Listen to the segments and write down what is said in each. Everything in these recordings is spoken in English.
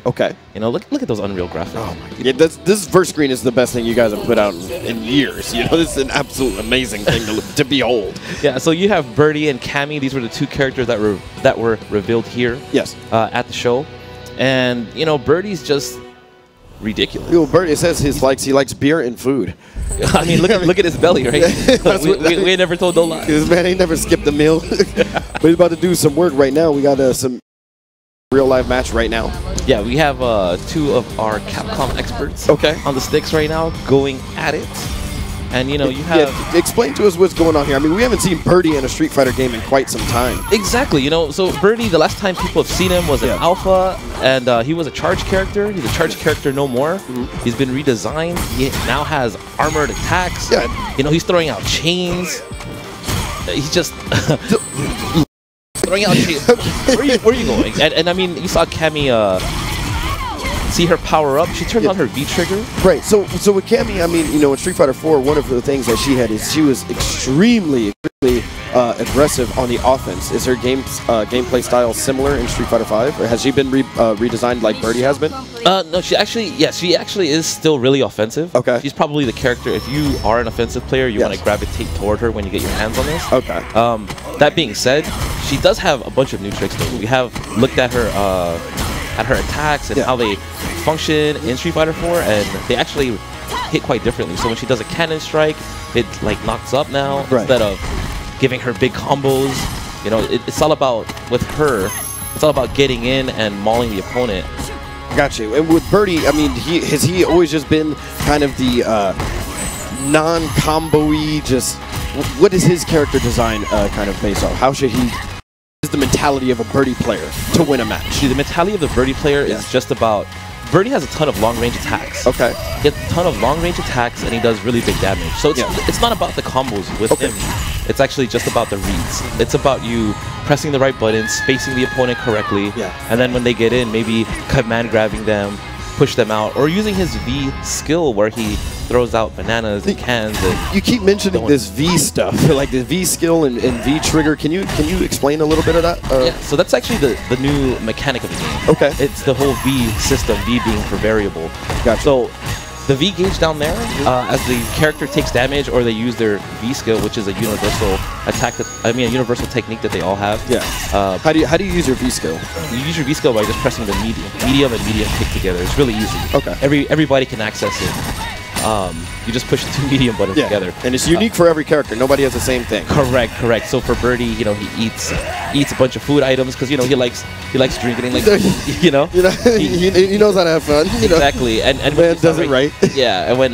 Okay. You know, look at those Unreal graphics. Oh my God. Yeah, this first screen is the best thing you guys have put out in years. You know, this is an absolute amazing thing to behold. Yeah. So you have Birdie and Cammy. These were the two characters that were revealed here. Yes. At the show, and you know, Birdie's just ridiculous. Well, Birdie, it says he likes beer and food. I mean, look at his belly, right? we ain't never told no lie. This man ain't never skipped a meal. But he's about to do some work right now. We got some real live match right now. Yeah, we have two of our Capcom experts on the sticks right now going at it. And, you know, you have... Yeah, explain to us what's going on here. I mean, we haven't seen Birdie in a Street Fighter game in quite some time. Exactly. You know, so Birdie, the last time people have seen him was in Alpha, and he was a charge character. He's a charge character no more. He's been redesigned. He now has armored attacks. Yeah. You know, he's throwing out chains. He's just... throwing out chains. Where are you going? And I mean, you saw Cammy... see her power up. She turned on her V trigger. Right. So with Cammy, I mean, you know, in Street Fighter 4, one of the things that she had is she was extremely aggressive on the offense. Is her gameplay style similar in Street Fighter 5, or has she been redesigned like Birdie has been? No, she actually is still really offensive. Okay. She's probably the character. If you are an offensive player, you want to gravitate toward her when you get your hands on this. Okay. That being said, she does have a bunch of new tricks though. We have looked at her attacks and how they function in Street Fighter 4, and they actually hit quite differently. So when she does a cannon strike, it like knocks up now instead of giving her big combos. You know, it's all about, with her, it's all about getting in and mauling the opponent. Got you. And with Birdie, I mean, has he always just been kind of the non-combo-y, just, what is his character design kind of based off? How should he... is the mentality of a Birdie player to win a match? See, the mentality of the Birdie player is just about... Birdie has a ton of long-range attacks. Okay. He has a ton of long-range attacks, and he does really big damage. So it's not about the combos with him. It's actually just about the reads. It's about you pressing the right buttons, spacing the opponent correctly, and then when they get in, maybe command grabbing them, push them out, or using his V skill where he throws out bananas and cans. And you keep mentioning this V stuff, like the V skill and V trigger. Can you explain a little bit of that? Yeah, so that's actually the new mechanic of the game. Okay. It's the whole V system, V being for variable. Gotcha. So the V gauge down there, as the character takes damage or they use their V skill, which is a universal attack, a universal technique that they all have. Yeah. How do you use your V skill? You use your V skill by just pressing the medium and medium kick together. It's really easy. Okay. Everybody can access it. You just push the two medium buttons together. And it's unique for every character. Nobody has the same thing. Correct. So for Birdie, you know, he eats a bunch of food items because, you know, he likes drinking, like, you know. He knows how to have fun. Exactly. And man does it right. Yeah, and when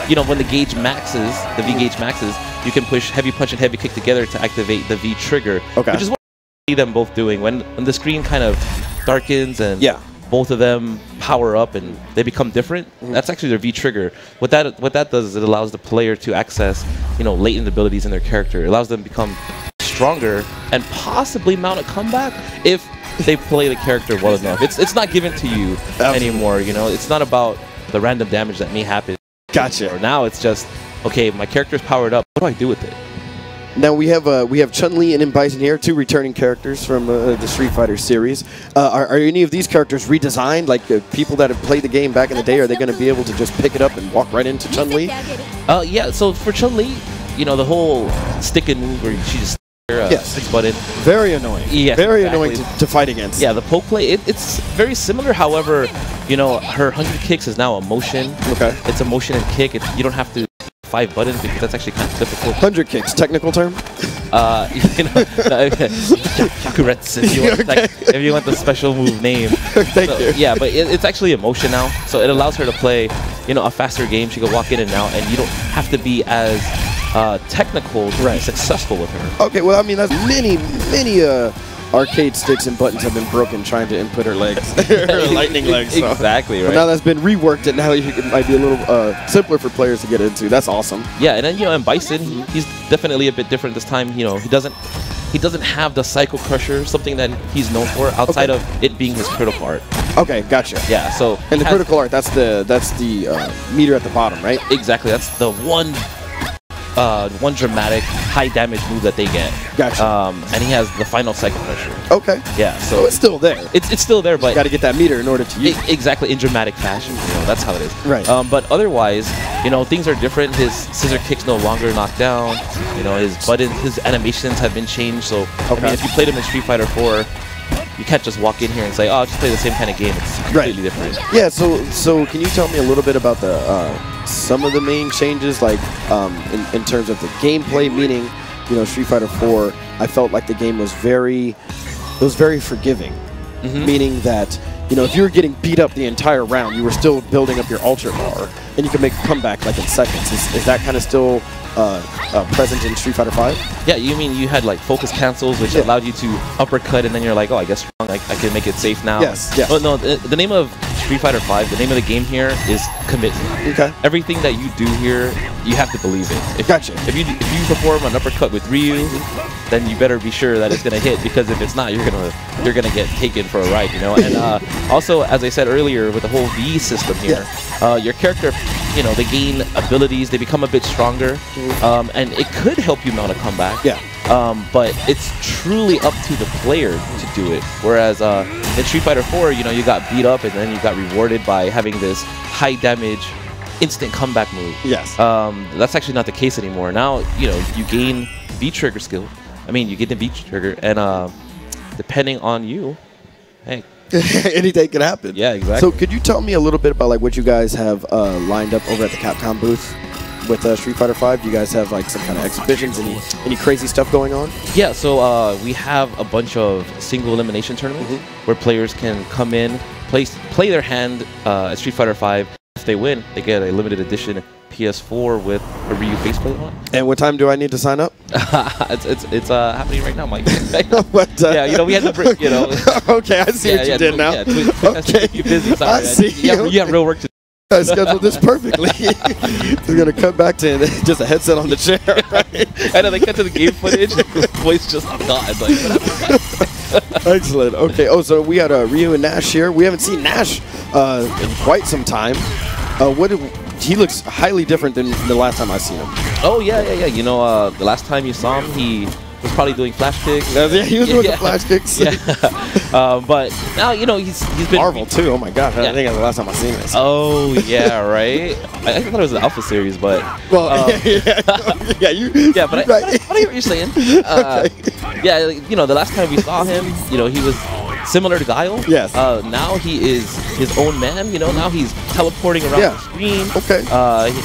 you know, when the gauge maxes, the V gauge maxes, you can push heavy punch and heavy kick together to activate the V trigger. Okay. Which is what I see them both doing when the screen kind of darkens and both of them power up and they become different. That's actually their V trigger. What that does is it allows the player to access, you know, latent abilities in their character. It allows them to become stronger and possibly mount a comeback if they play the character well enough. It's not given to you anymore. You know, it's not about the random damage that may happen. Gotcha. Or now it's just, okay, my character's powered up. What do I do with it? Now we have Chun-Li and Bison here, two returning characters from the Street Fighter series. Are any of these characters redesigned? Like people that have played the game back in the day, are they going to be able to just pick it up and walk right into Chun-Li? Yeah. So for Chun-Li, you know, the whole stick and move where she just six button. Very annoying. Yes, very annoying to fight against. Yeah, the poke play, it's very similar. However, you know, her 100 kicks is now a motion. Okay. It's a motion and kick. You don't have to 5 buttons because that's actually kind of difficult. 100 kicks, technical term? You know, Jakuretsu, if you want the special move name. Thank you. Yeah, but it's actually a motion now, so it allows her to play, you know, a faster game. She can walk in and out, and you don't have to be as technical to be successful with her. Okay, well, I mean, that's many arcade sticks and buttons have been broken trying to input her legs, her lightning legs. So. Exactly, right. But now that's been reworked, and now it might be a little simpler for players to get into. That's awesome. Yeah, and then, you know, and Bison, he's definitely a bit different this time. You know, he doesn't have the Psycho Crusher, something that he's known for outside of it being his critical art. Okay, gotcha. Yeah, so and the critical art, that's the meter at the bottom, right? Exactly, that's the one one dramatic high damage move that they get. Gotcha. And he has the final second pressure. Okay. Yeah. So it's still there. It's still there, but you got to get that meter in order to use it. Exactly, in dramatic fashion. You know, that's how it is. Right. But otherwise, you know, things are different. His scissor kick's no longer knocked down. You know, his animations have been changed. So I mean, if you played him in Street Fighter 4, you can't just walk in here and say, "Oh, I'll just play the same kind of game." It's completely different. Yeah. So can you tell me a little bit about the some of the main changes, like in terms of the gameplay? Meaning, you know, Street Fighter 4, I felt like the game was very forgiving. Meaning that, you know, if you were getting beat up the entire round, you were still building up your ultra bar, and you could make a comeback like in seconds. Is that kind of still present in Street Fighter 5? Yeah, you mean you had like focus cancels, which allowed you to uppercut, and then you're like, oh, I guess I can make it safe now. Yes. But no, the name of Street Fighter 5, the name of the game here is commitment. Okay. Everything that you do here, you have to believe it. Gotcha. If you perform an uppercut with Ryu, then you better be sure that it's gonna hit, because if it's not, you're gonna get taken for a ride, you know. And also, as I said earlier, with the whole V system here, your character, you know, they gain abilities, they become a bit stronger, and it could help you mount a comeback. Yeah. But it's truly up to the player to do it. Whereas in Street Fighter 4, you know, you got beat up and then you got rewarded by having this high damage instant comeback move. Yes. That's actually not the case anymore. Now, you know, you gain V-trigger skill. I mean, you get the V-trigger, and depending on you, hey. Anything can happen. Yeah, exactly. So could you tell me a little bit about like what you guys have lined up over at the Capcom booth with Street Fighter 5? Do you guys have like some kind of exhibitions, any crazy stuff going on? Yeah, so we have a bunch of single elimination tournaments where players can come in, play their hand at Street Fighter 5. If they win, they get a limited edition PS4 with a Ryu faceplate on. And what time do I need to sign up? it's happening right now, Mike. But, yeah, you know, we had to bring, you know. Okay, I see what you did now. Yeah, okay. You're busy. Sorry, I see. You have real work to do. I scheduled this perfectly. We're going to cut back to just a headset on the chair, right? I know, they cut to the game footage, the voice just gone. Like, excellent. Okay, so we had Ryu and Nash here. We haven't seen Nash in quite some time. He looks highly different than the last time I seen him. Oh, yeah. You know, the last time you saw him, he was probably doing flash kicks. Yeah, he was doing the flash kicks. Yeah. But now, you know, he's been... Marvel, too. Oh, my God. I think that's the last time I seen this. Oh, yeah, right? I thought it was the Alpha series, but... Well, yeah, but I hear what you're saying. Yeah, you know, the last time we saw him, you know, he was similar to Guile. Yes. Now he is his own man, you know. Now he's teleporting around the screen. Okay.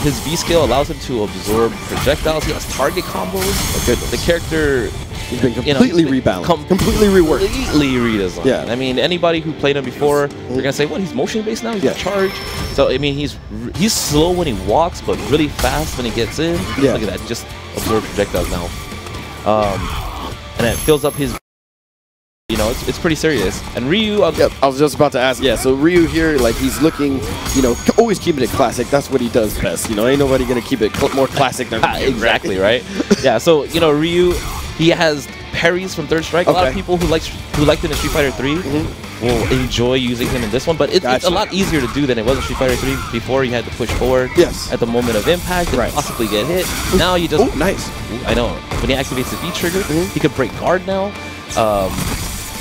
His V skill allows him to absorb projectiles. He has target combos. Okay. The character... He's been completely rebalanced. Completely reworked. Completely redesigned. Yeah. I mean, anybody who played him before, they're going to say, what, he's motion-based now? He's got charge. So, I mean, he's slow when he walks, but really fast when he gets in. Yeah. Look at that. Just absorb projectiles now. And it fills up his... You know, it's pretty serious. And Ryu... I was just about to ask. Yeah, so Ryu here, like, he's looking, you know, always keeping it classic. That's what he does best. You know, ain't nobody going to keep it more classic than Ryu. Exactly, right? Yeah, so, you know, Ryu, he has parries from Third Strike. A lot of people who liked him in Street Fighter 3 will enjoy using him in this one. But it's a lot easier to do than it was in Street Fighter 3. Before, you had to push forward at the moment of impact and possibly get hit. Now you just... Oh, nice. I know. When he activates the V-trigger, he can break guard now.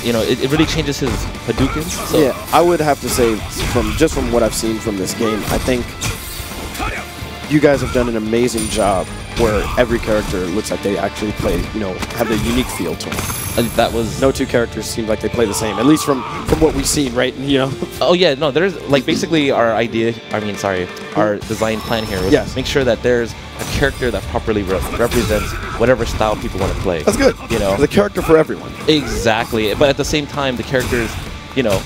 You know, it really changes his Hadoukens. So. Yeah, I would have to say, from what I've seen from this game, I think you guys have done an amazing job where every character looks like they actually play, you know, have a unique feel to them. That was... No two characters seem like they play the same, at least from what we've seen, right? You know? Oh, yeah, no, there's, like, basically our our design plan here was make sure that there's a character that properly represents whatever style people want to play. That's good. You know? The character for everyone. Exactly. But at the same time, the characters, you know,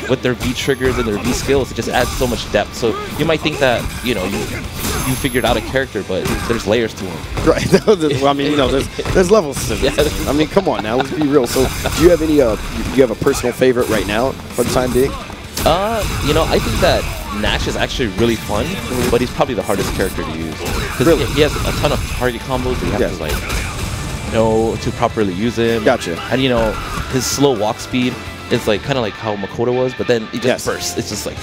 with their V triggers and their V skills, it just adds so much depth. So you might think that, you know, you figured out a character, but there's layers to him. Right. Well, I mean, you know, there's levels to this. I mean, come on now, let's be real. So do you have any, you have a personal favorite right now for the time being? You know, I think that Nash is actually really fun, but he's probably the hardest character to use. Because he has a ton of target combos that you have to, like, know to properly use him. Gotcha. And, you know, his slow walk speed is like kind of like how Makoto was, but then he just bursts. It's just like...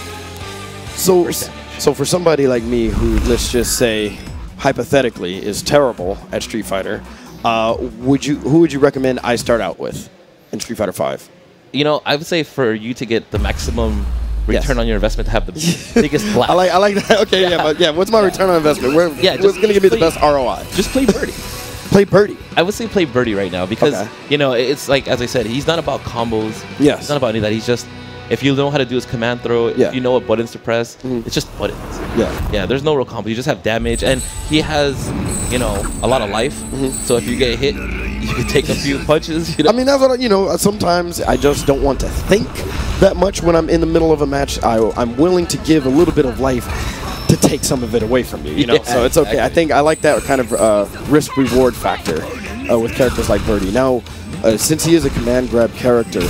So for somebody like me who, let's just say, hypothetically is terrible at Street Fighter, who would you recommend I start out with in Street Fighter 5? You know, I would say for you to get the maximum return on your investment, to have the biggest blast. I like that. Okay, yeah. What's my return on investment? What's going to give me the best ROI? Just play Birdie. Play Birdie. I would say play Birdie right now because you know it's like, as I said, he's not about combos. Yes. He's not about any of that. He's just, if you know how to do his command throw, if you know what buttons to press, it's just buttons. Yeah. There's no real combo. You just have damage, and he has, you know, a lot of life. So if you get hit, you can take a few punches. You know? I mean, that's what sometimes I just don't want to think that much when I'm in the middle of a match. I'm willing to give a little bit of life to take some of it away from you. You know, so it's okay. Exactly. I think I like that kind of risk-reward factor with characters like Birdie. Now, since he is a command grab character,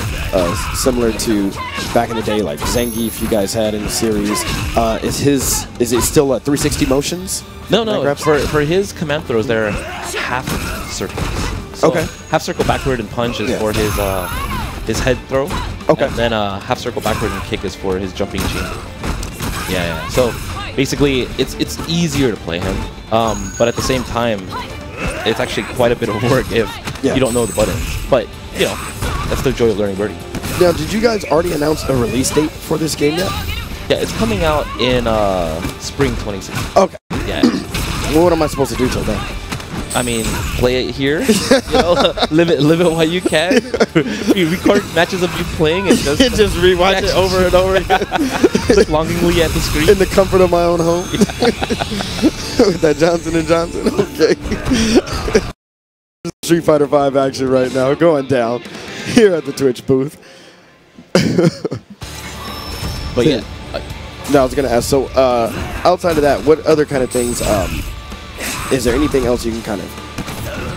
similar to back in the day, like Zangief you guys had in the series, is it still 360 motions? No. For his command throws, they're half circles. So half circle backward and punch is for his head throw. And then half circle backward and kick is for his jumping chamber. Yeah. So basically, it's easier to play him, but at the same time, it's actually quite a bit of work if you don't know the buttons. But you know, that's the joy of learning Birdie. Now, did you guys already announce a release date for this game yet? Yeah, it's coming out in spring 2016. Okay. Yeah. Well, what am I supposed to do till then? I mean, play it here. You know, live it while you can. You record matches of you playing and just rewatch it over and over again. Look longingly at the screen in the comfort of my own home. With that Johnson & Johnson. Okay. Street Fighter 5 action right now going down here at the Twitch booth. But yeah. No, I was going to ask, so outside of that, what other kind of things, is there anything else you can kind of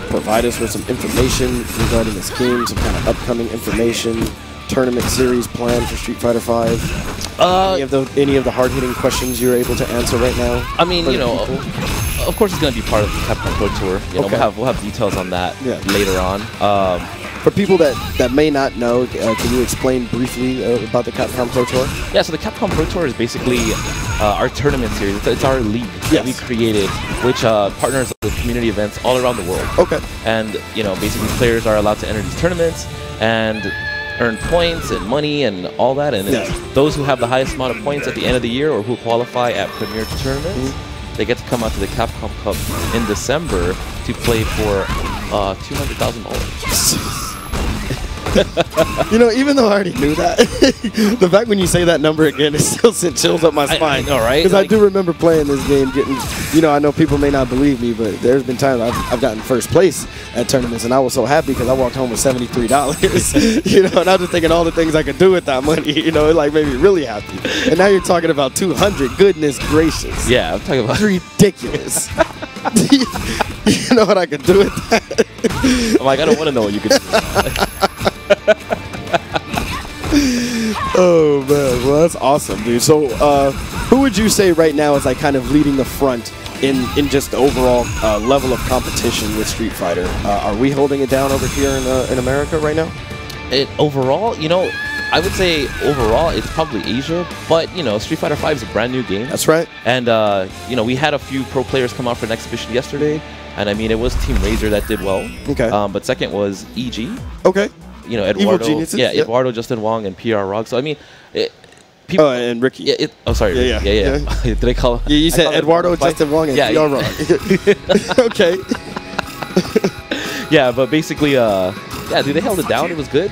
provide us with some information regarding this game, some kind of upcoming information, tournament series plan for Street Fighter 5? Any of the hard-hitting questions you're able to answer right now? I mean, you know, of course it's going to be part of the Capcom Pro Tour. You know, we'll have details on that later on. For people that may not know, can you explain briefly about the Capcom Pro Tour? Yeah, so the Capcom Pro Tour is basically our tournament series. It's our league that we created, which partners with community events all around the world. Okay. And, you know, basically players are allowed to enter these tournaments and earn points and money and all that. And those who have the highest amount of points at the end of the year or who qualify at premier tournaments, they get to come out to the Capcom Cup in December to play for $200,000. You know, even though I already knew that, the fact when you say that number again, it still sent chills up my spine. I know, right? Because I do remember playing this game, getting, you know, I know people may not believe me, but there's been times I've gotten first place at tournaments, and I was so happy because I walked home with $73. You know, and I was just thinking all the things I could do with that money. You know, it like made me really happy. And now you're talking about 200. Goodness gracious. Yeah, I'm talking about ridiculous. You know what I could do with that? I'm like, I don't want to know what you could do. Oh man, well that's awesome, dude. So who would you say right now is like kind of leading the front in just the overall level of competition with Street Fighter? Are we holding it down over here in America right now? Overall, you know, I would say overall it's probably Asia, but you know, Street Fighter 5 is a brand new game. That's right. And you know, we had a few pro players come out for an exhibition yesterday, and I mean, it was Team Razor that did well. Okay. But second was EG. Okay. You know, Eduardo, Eduardo, Justin Wong, and PR Rog. So I mean, people. Oh, and Ricky. Yeah. Sorry. Yeah. Did I call? Yeah, you said Eduardo, Justin Wong, and PR Rog. Okay. Yeah, but basically, dude, they held it down. It was good.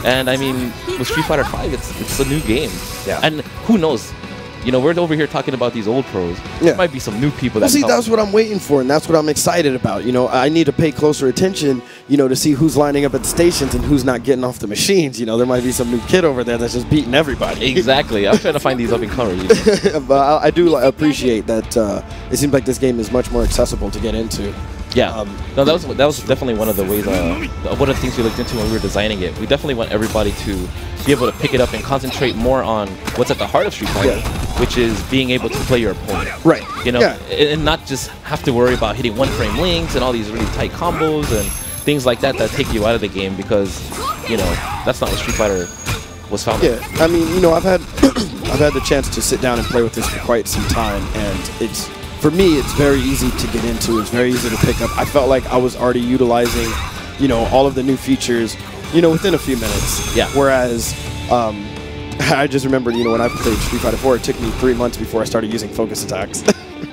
And I mean, with Street Fighter 5, it's a new game. Yeah. And who knows? You know, we're over here talking about these old pros. There might be some new people that see, that's what I'm waiting for, and that's what I'm excited about. You know, I need to pay closer attention, you know, to see who's lining up at the stations and who's not getting off the machines. You know, there might be some new kid over there that's just beating everybody. Exactly. I'm trying to find these up-and-comers. But I do appreciate that it seems like this game is much more accessible to get into. Yeah, no, that was definitely one of the ways, one of the things we looked into when we were designing it. We definitely want everybody to be able to pick it up and concentrate more on what's at the heart of Street Fighter, which is being able to play your opponent. Right. You know, and not just have to worry about hitting one-frame links and all these really tight combos and things like that take you out of the game, because, you know, that's not what Street Fighter was founded. Yeah, I mean, you know, I've had the chance to sit down and play with this for quite some time, and it's for me, it's very easy to get into. It's very easy to pick up. I felt like I was already utilizing, you know, all of the new features, you know, within a few minutes. Yeah. Whereas, I just remembered, you know, when I played Street Fighter 4, it took me 3 months before I started using focus attacks.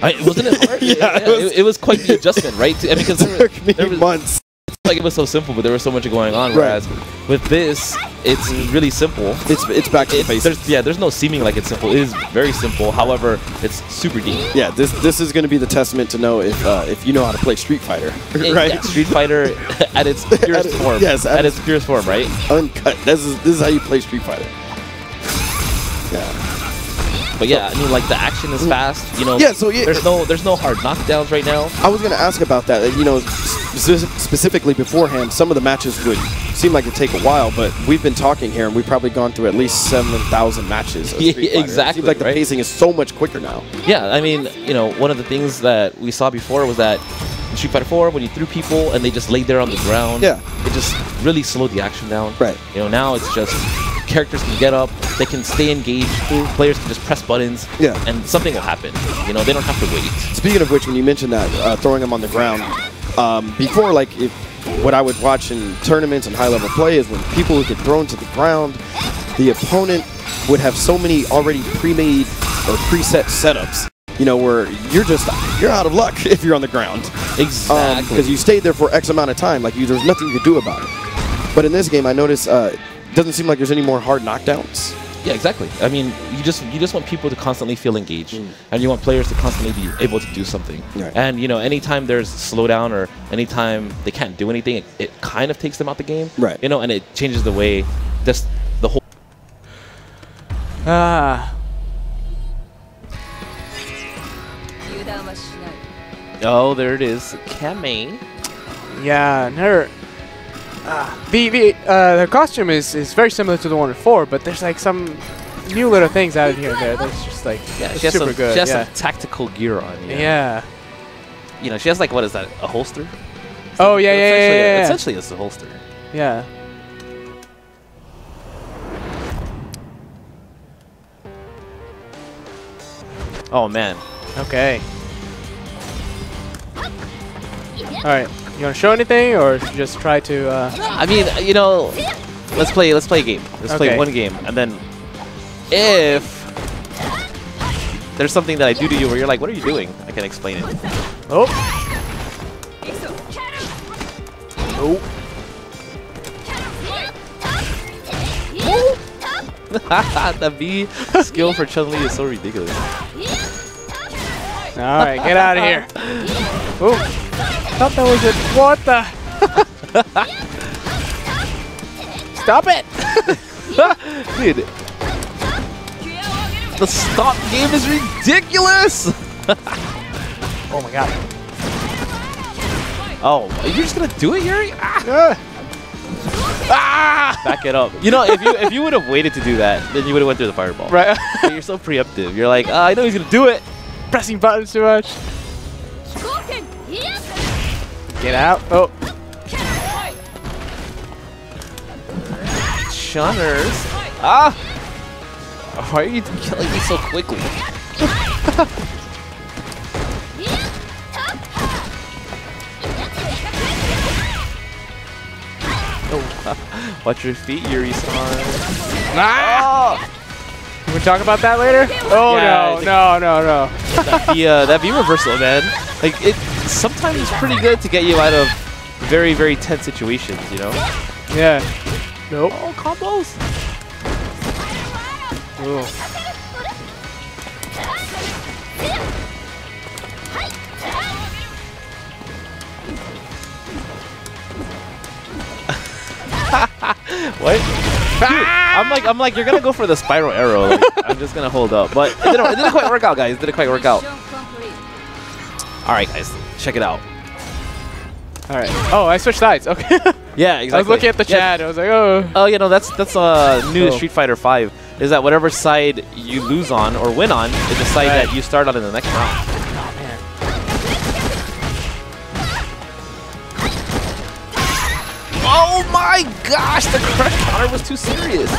Wasn't it hard? It was quite the adjustment, right? I mean, because there was months. Like it was so simple, but there was so much going on. Whereas with this, it's really simple. It's back to the basics. There's no seeming like it's simple. It is very simple. However, it's super deep. Yeah, this is going to be the testament to know if you know how to play Street Fighter, right? Yeah, Street Fighter at its purest form. Yes, at its purest form, right? Uncut. This is how you play Street Fighter. Yeah. But yeah, I mean, like the action is fast. You know. Yeah. So yeah, there's no hard knockdowns right now. I was going to ask about that. You know, specifically beforehand, some of the matches would seem like it'd take a while, but we've been talking here, and we've probably gone through at least 7,000 matches. Of Street Fighter. Exactly. It seems like the pacing is so much quicker now. Yeah, I mean, you know, one of the things that we saw before was that in Street Fighter 4, when you threw people and they just laid there on the ground, it just really slowed the action down. Right. You know, now it's just characters can get up, they can stay engaged, players can just press buttons, and something will happen. You know, they don't have to wait. Speaking of which, when you mentioned that, throwing them on the ground, before, like, what I would watch in tournaments and high-level play is when people would get thrown to the ground, the opponent would have so many already pre-made or preset setups, you know, where you're out of luck if you're on the ground. Exactly. Because you stayed there for X amount of time, like there's nothing you could do about it. But in this game, I noticed it doesn't seem like there's any more hard knockdowns. Yeah, exactly. I mean, you just want people to constantly feel engaged, and you want players to constantly be able to do something. Right. And you know, anytime there's slowdown or anytime they can't do anything, it kind of takes them out the game. Right. You know, and it changes the way the whole. Oh, there it is, Kame. Yeah, and her. The costume is very similar to the one before, but there's like some new little things added here and there. That's just like super good. She has some tactical gear on. Yeah. You know, she has like, what is that? A holster? Oh yeah. Essentially, it's a holster. Yeah. Oh man. Okay. All right. You want to show anything, or just try to? I mean, you know, let's play a game. Let's play one game, and then if there's something that I do to you where you're like, "What are you doing?" I can explain it. Oh. Oh. The B skill for Chun-Li is so ridiculous. All right, get out of here. Oh. Thought that was it. What the? Stop it! Dude, the stop game is ridiculous. Oh my god. Oh, you're just gonna do it, Yuri? Back it up. You know, if you would have waited to do that, then you would have went through the fireball. Right. But you're so preemptive. You're like, I know he's gonna do it. Pressing buttons too much. Get out. Oh. Chunners. Why are you killing me so quickly? Oh. Watch your feet, Yuri-san. Can we talk about that later? Oh yeah, no. That V reversal, man. Like it sometimes it's pretty good to get you out of very, very tense situations, you know? Yeah. Nope. Oh, combos. What? Dude, I'm like, you're gonna go for the spiral arrow. Like, I'm just gonna hold up, but it didn't quite work out, guys. It didn't quite work out. All right, guys, check it out. All right. Oh, I switched sides. Okay. Yeah, exactly. I was looking at the chat. I was like, oh. Oh, you know, that's new to Street Fighter 5. Is that whatever side you lose on or win on is the side that you start on in the next round. Oh man. Oh my gosh, the crush counter was too serious.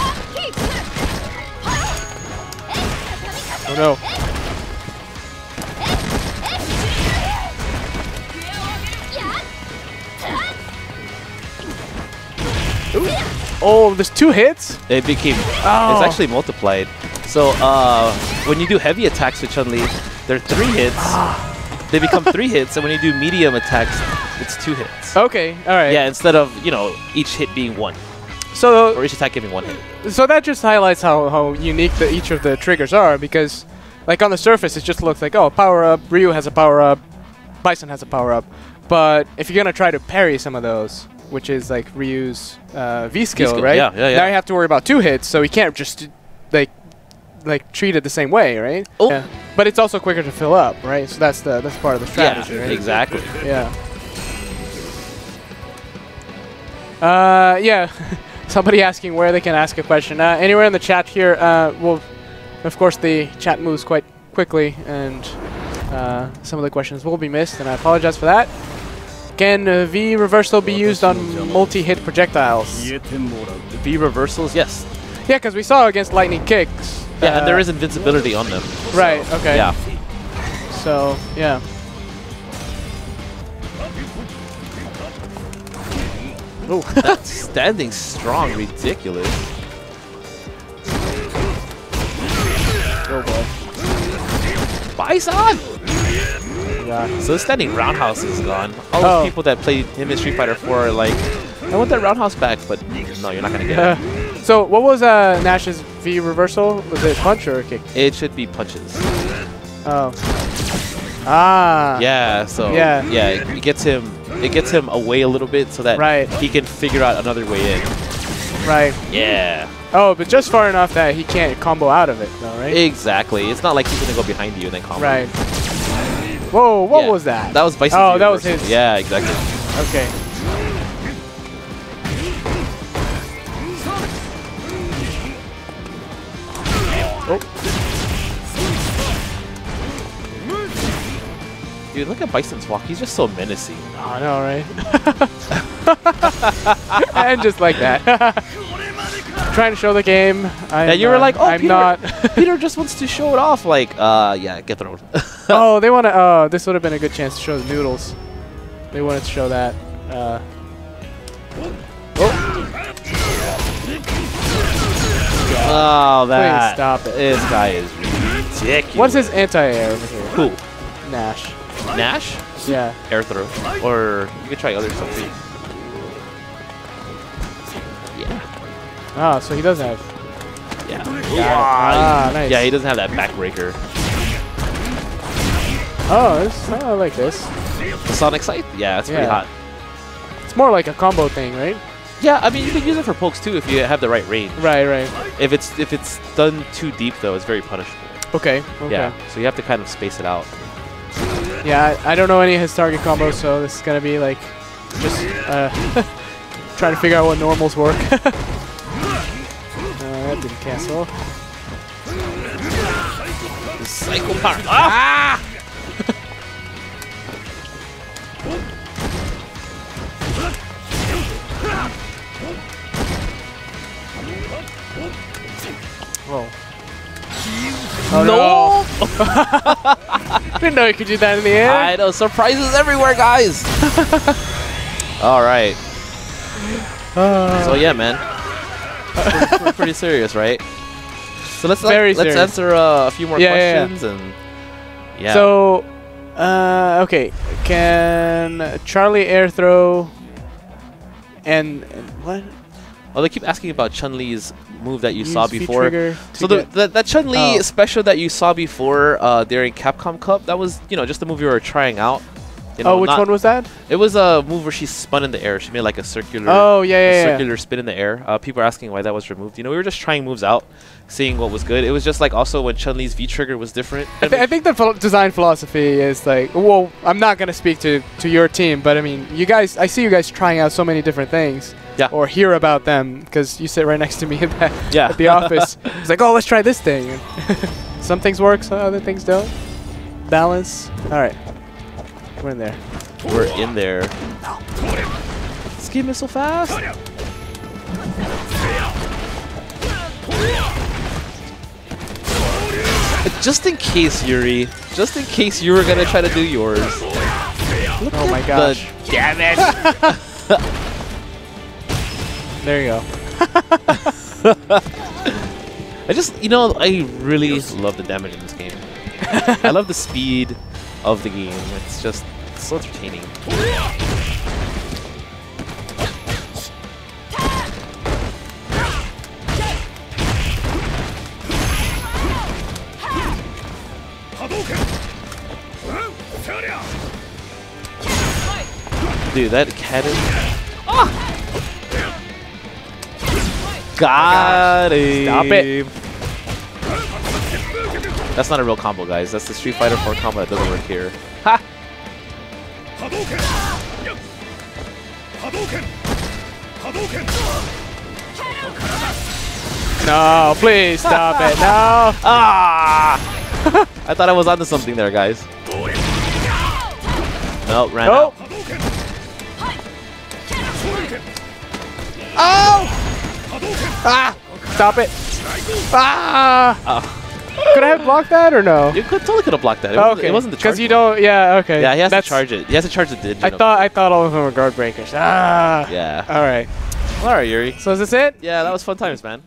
Oh no. Oh, there's 2 hits? It became... Oh. It's actually multiplied. So when you do heavy attacks with Chun-Li, they're 3 hits. They become 3 hits, and when you do medium attacks, it's 2 hits. Okay, all right. Yeah, instead of, you know, each hit being 1. So or each attack giving 1 hit. So that just highlights how unique each of the triggers are, because like on the surface it just looks like, oh, power up, Ryu has a power up, Bison has a power up. But if you're gonna try to parry some of those, which is like Ryu's V skill, right? Yeah. Now you have to worry about 2 hits, so he can't just like treat it the same way, right? Oh. Yeah. But it's also quicker to fill up, right? So that's part of the strategy, yeah, right? Exactly. Yeah. Yeah. Somebody asking where they can ask a question. Anywhere in the chat here. Well, of course, the chat moves quite quickly, and some of the questions will be missed, and I apologize for that. Can V reversal be used on multi-hit projectiles? V reversals, yes. Yeah, because we saw against lightning kicks. Yeah, and there is invincibility on them. Right. So, okay. Yeah. So yeah. Oh, that's standing strong, ridiculous. Oh boy. Bison! Yeah. So the standing roundhouse is gone. All those people that played him in Street Fighter 4 are like, I want that roundhouse back, but no, you're not gonna get it. So what was Nash's V reversal? Was it punch or a kick? It should be punches. Oh. Ah. Yeah, so yeah, it gets him away a little bit so that he can figure out another way in. Right. Yeah. Oh, but just far enough that he can't combo out of it, though, right? Exactly. It's not like he's gonna go behind you and then combo. Right. Whoa, what was that? That was Bison. Oh, that was his. Yeah, exactly. Okay. Oh. Dude, look at Bison's walk. He's just so menacing. Oh, I know, right? And just like that. Trying to show the game. Yeah, you were like, oh, I'm Peter, not. Peter just wants to show it off. Like, yeah, get thrown. Oh, they want to. Oh, this would have been a good chance to show the noodles. They wanted to show that. Oh. Oh, that. Please stop it. This guy is ridiculous. What's his anti-air over here? Who? Nash. Nash? Yeah. Air throw. Or you could try other stuff too. Yeah. Ah, so he does have. Yeah. Ah, nice. Yeah, he doesn't have that backbreaker. Oh, I like this. The Sonic Scythe? Yeah, it's pretty hot. It's more like a combo thing, right? Yeah, I mean you can use it for pokes too if you have the right range. Right, right. If it's done too deep though, it's very punishable. Okay. Okay. Yeah, so you have to kind of space it out. Yeah, I don't know any of his target combos, so this is gonna be like just trying to figure out what normals work. That didn't cancel. Cycle power. Ah! Whoa. Oh no! Didn't know you could do that in the air. I know, surprises everywhere, guys. All right. So yeah, man, we're pretty serious, right? So let's answer a few more questions and yeah. So, okay, can Charlie air throw and what? Oh, they keep asking about Chun-Li's move that you saw before. So that Chun-Li special that you saw before during Capcom Cup, that was, you know, just the move you were trying out. You know, which one was that? It was a move where she spun in the air. She made like a circular circular spin in the air. People are asking why that was removed. You know, we were just trying moves out, seeing what was good. It was just like also when Chun-Li's V-trigger was different. I think the design philosophy is like, well, I'm not going to speak to your team, but I mean, you guys, I see you guys trying out so many different things. Yeah. Or hear about them because you sit right next to me at the office. It's like, oh, let's try this thing. Some things work, some other things don't. Balance. All right. We're in there. We're in there. No. This game is so fast. Just in case, Yuri. Just in case you were going to try to do yours. Oh my gosh. Damn it. There you go. I just, you know, I really love the damage in this game. I love the speed of the game. It's just so entertaining. Dude, that cannon. Got him. Stop it. That's not a real combo, guys. That's the Street Fighter 4 combo that doesn't work here. Ha! No, please stop it. No. Ah! I thought I was onto something there, guys. No, ran out. Oh! Ah! Stop it. Ah! Could I have blocked that or no? You totally could have blocked that. It wasn't the charge. Because you don't. Yeah. Okay. Yeah, he has to charge it. He has to charge the digit. I thought all of them were guard breakers. Ah. Yeah. All right. All right, Yuri. So is this it? Yeah, that was fun times, man.